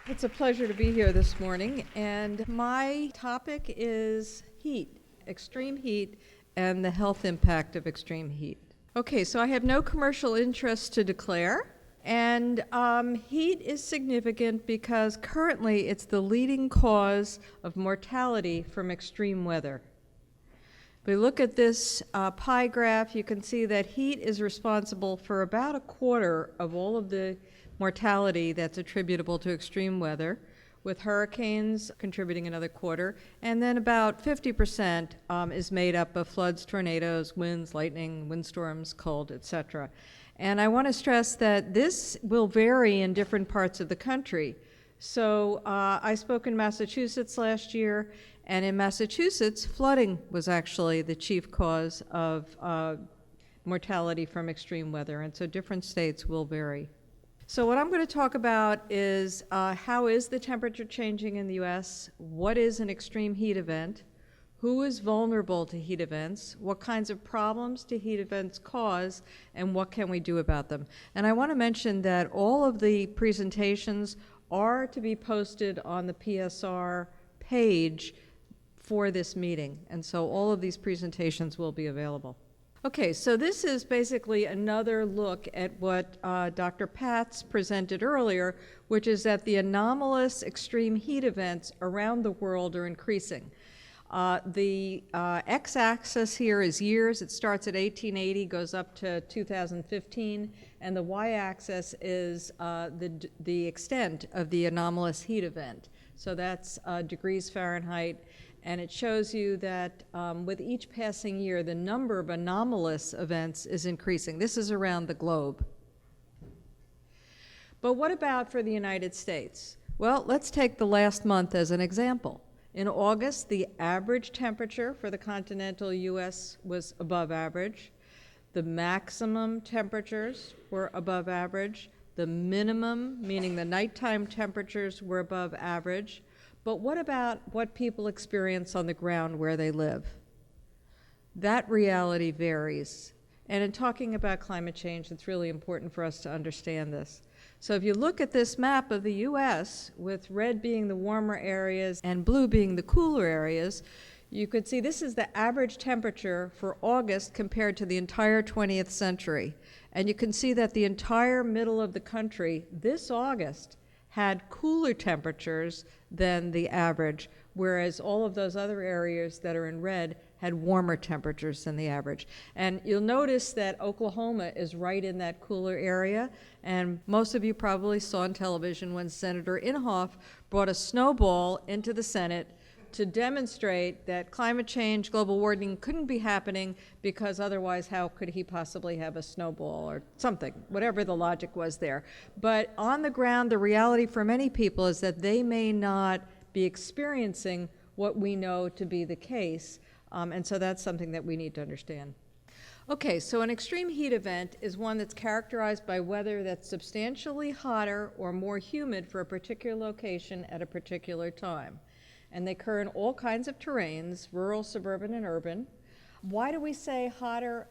It's a pleasure to be here this morning, and my topic is heat, extreme heat, and the health impact of extreme heat. Okay, so I have no commercial interest to declare, and heat is significant because currently it's the leading cause of mortality from extreme weather. If we look at this pie graph, you can see that heat is responsible for about a quarter of all of the mortality that's attributable to extreme weather, with hurricanes contributing another quarter, and then about 50% is made up of floods, tornadoes, winds, lightning, windstorms, cold, etc. And I want to stress that this will vary in different parts of the country. So I spoke in Massachusetts last year, and in Massachusetts, flooding was actually the chief cause of mortality from extreme weather, and so different states will vary. So what I'm going to talk about is how is the temperature changing in the U.S., what is an extreme heat event, who is vulnerable to heat events, what kinds of problems do heat events cause, and what can we do about them. And I want to mention that all of the presentations are to be posted on the PSR page for this meeting, and so all of these presentations will be available. Okay, so this is basically another look at what Dr. Patz presented earlier, which is that the anomalous extreme heat events around the world are increasing. The x-axis here is years. It starts at 1880, goes up to 2015, and the y-axis is the extent of the anomalous heat event. So that's degrees Fahrenheit. And it shows you that with each passing year, the number of anomalous events is increasing. This is around the globe. But what about for the United States? Well, let's take the last month as an example. In August, the average temperature for the continental U.S. was above average. The maximum temperatures were above average. The minimum, meaning the nighttime temperatures, were above average. But what about what people experience on the ground where they live? That reality varies. And in talking about climate change, it's really important for us to understand this. So if you look at this map of the U.S., with red being the warmer areas and blue being the cooler areas, you could see this is the average temperature for August compared to the entire 20th century. And you can see that the entire middle of the country this August had cooler temperatures than the average, whereas all of those other areas that are in red had warmer temperatures than the average. And you'll notice that Oklahoma is right in that cooler area, and most of you probably saw on television when Senator Inhofe brought a snowball into the Senate to demonstrate that climate change, global warming couldn't be happening because otherwise how could he possibly have a snowball or something, whatever the logic was there. But on the ground, the reality for many people is that they may not be experiencing what we know to be the case, and so that's something that we need to understand. Okay, so an extreme heat event is one that's characterized by weather that's substantially hotter or more humid for a particular location at a particular time. And they occur in all kinds of terrains, rural, suburban, and urban. Why do we say hotter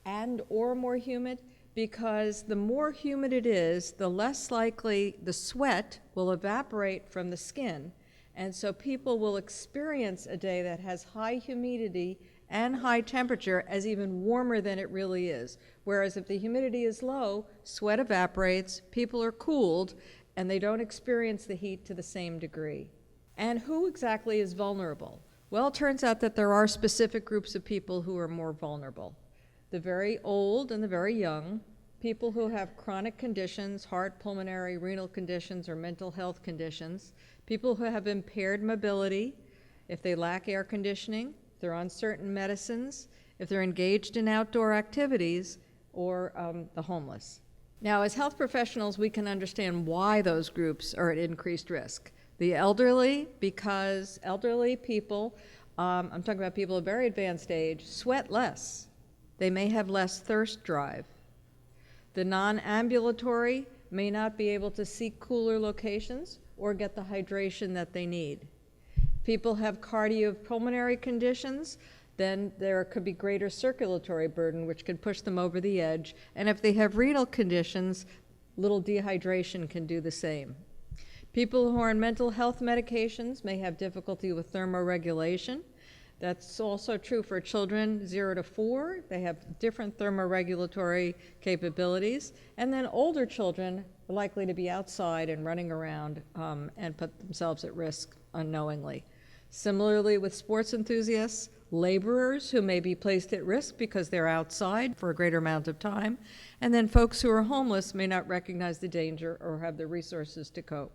and or more humid? Because the more humid it is, the less likely the sweat will evaporate from the skin. And so people will experience a day that has high humidity and high temperature as even warmer than it really is. Whereas if the humidity is low, sweat evaporates, people are cooled, and they don't experience the heat to the same degree. And who exactly is vulnerable? Well, it turns out that there are specific groups of people who are more vulnerable. The very old and the very young, people who have chronic conditions, heart, pulmonary, renal conditions, or mental health conditions, people who have impaired mobility, if they lack air conditioning, if they're on certain medicines, if they're engaged in outdoor activities, or the homeless. Now, as health professionals, we can understand why those groups are at increased risk. The elderly, because elderly people, I'm talking about people of very advanced age, sweat less. They may have less thirst drive. The non-ambulatory may not be able to seek cooler locations or get the hydration that they need. People have cardiopulmonary conditions, then there could be greater circulatory burden, which could push them over the edge. And if they have renal conditions, little dehydration can do the same. People who are on mental health medications may have difficulty with thermoregulation. That's also true for children 0 to 4. They have different thermoregulatory capabilities. And then older children are likely to be outside and running around and put themselves at risk unknowingly. Similarly with sports enthusiasts, laborers who may be placed at risk because they're outside for a greater amount of time, and then folks who are homeless may not recognize the danger or have the resources to cope.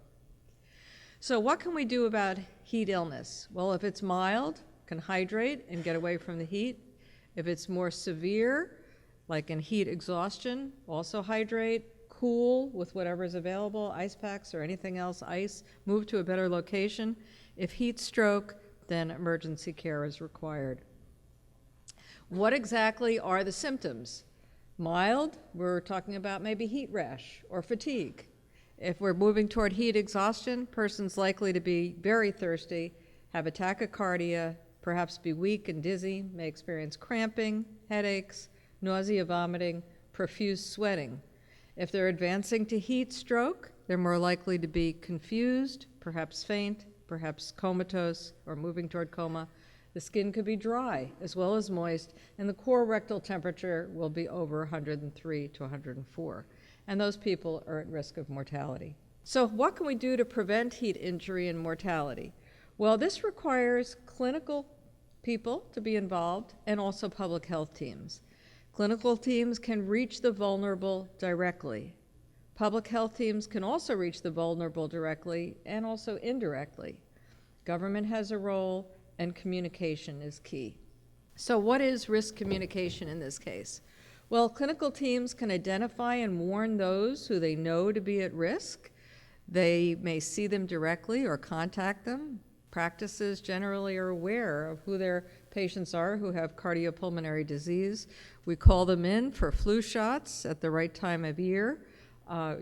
So what can we do about heat illness? Well, if it's mild, can hydrate and get away from the heat. If it's more severe, like in heat exhaustion, also hydrate, cool with whatever's available, ice packs or anything else, ice, move to a better location. If heat stroke, then emergency care is required. What exactly are the symptoms? Mild, we're talking about maybe heat rash or fatigue. If we're moving toward heat exhaustion, person's likely to be very thirsty, have a tachycardia, perhaps be weak and dizzy, may experience cramping, headaches, nausea, vomiting, profuse sweating. If they're advancing to heat stroke, they're more likely to be confused, perhaps faint, perhaps comatose or moving toward coma. The skin could be dry as well as moist, and the core rectal temperature will be over 103 to 104. And those people are at risk of mortality. So what can we do to prevent heat injury and mortality? Well, this requires clinical people to be involved and also public health teams. Clinical teams can reach the vulnerable directly. Public health teams can also reach the vulnerable directly and also indirectly. Government has a role, and communication is key. So what is risk communication in this case? Well, clinical teams can identify and warn those who they know to be at risk. They may see them directly or contact them. Practices generally are aware of who their patients are who have cardiopulmonary disease. We call them in for flu shots at the right time of year.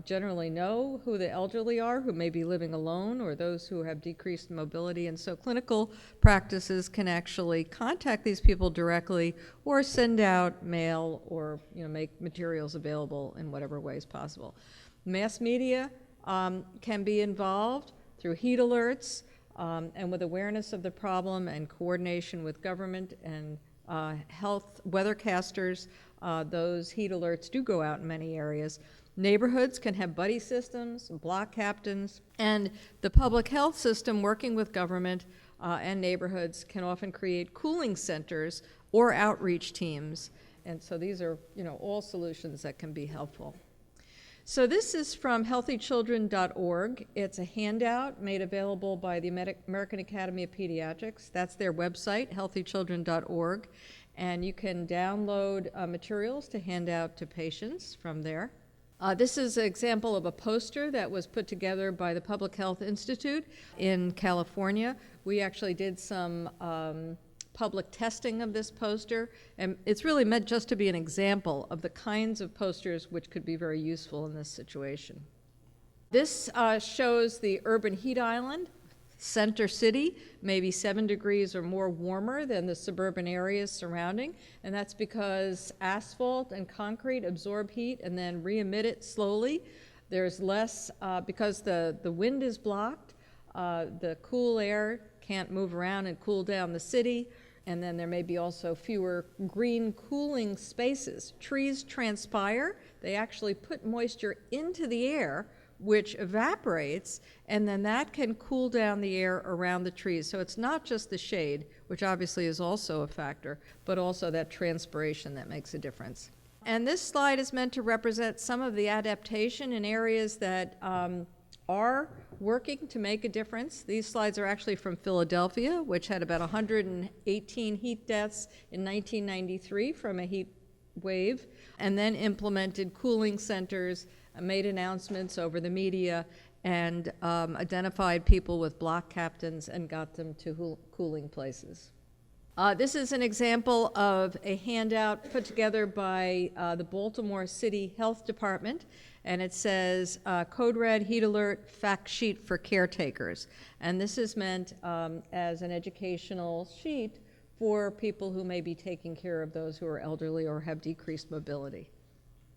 Generally know who the elderly are who may be living alone or those who have decreased mobility. And so clinical practices can actually contact these people directly or send out mail or make materials available in whatever ways possible. Mass media can be involved through heat alerts and with awareness of the problem and coordination with government and health weathercasters. Those heat alerts do go out in many areas. Neighborhoods can have buddy systems, block captains, and the public health system working with government and neighborhoods can often create cooling centers or outreach teams. And so these are, all solutions that can be helpful. So this is from healthychildren.org. It's a handout made available by the American Academy of Pediatrics. That's their website, healthychildren.org. And you can download materials to hand out to patients from there. This is an example of a poster that was put together by the Public Health Institute in California. We actually did some public testing of this poster, and it's really meant just to be an example of the kinds of posters which could be very useful in this situation. This shows the urban heat island. Center city, maybe 7 degrees or more warmer than the suburban areas surrounding, and that's because asphalt and concrete absorb heat and then re-emit it slowly. There's less, because the wind is blocked, the cool air can't move around and cool down the city, and then there may be also fewer green cooling spaces. Trees transpire, they actually put moisture into the air, which evaporates, and then that can cool down the air around the trees. So it's not just the shade, which obviously is also a factor, but also that transpiration that makes a difference. And this slide is meant to represent some of the adaptation in areas that are working to make a difference. These slides are actually from Philadelphia, which had about 118 heat deaths in 1993 from a heat wave, and then implemented cooling centers, made announcements over the media, and identified people with block captains and got them to cooling places. This is an example of a handout put together by the Baltimore City Health Department, and it says Code Red Heat Alert Fact Sheet for Caretakers. And this is meant as an educational sheet for people who may be taking care of those who are elderly or have decreased mobility.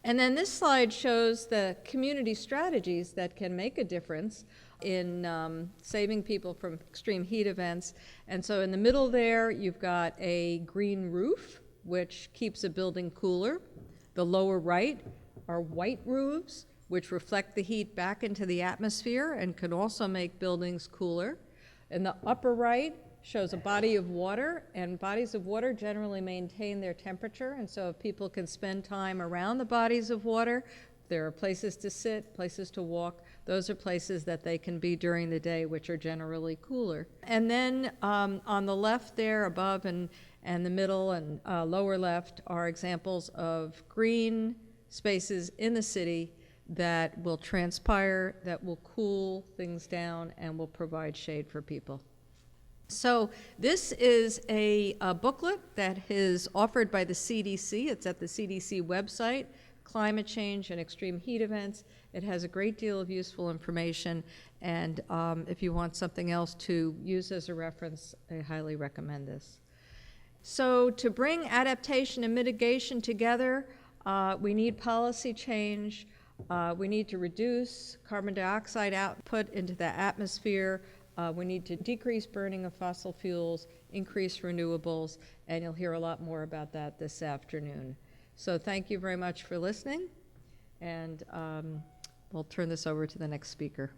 And then this slide shows the community strategies that can make a difference in saving people from extreme heat events. And so in the middle there, you've got a green roof, which keeps a building cooler. The lower right are white roofs, which reflect the heat back into the atmosphere and can also make buildings cooler. And the upper right shows a body of water, and bodies of water generally maintain their temperature, and so if people can spend time around the bodies of water, there are places to sit, places to walk, those are places that they can be during the day, which are generally cooler. And then on the left there, above and the middle and lower left, are examples of green spaces in the city that will transpire, that will cool things down, and will provide shade for people. So this is a booklet that is offered by the CDC. It's at the CDC website, Climate Change and Extreme Heat Events. It has a great deal of useful information, and if you want something else to use as a reference, I highly recommend this. So to bring adaptation and mitigation together, we need policy change. We need to reduce carbon dioxide output into the atmosphere. We need to decrease burning of fossil fuels, increase renewables, and you'll hear a lot more about that this afternoon. So thank you very much for listening, and we'll turn this over to the next speaker.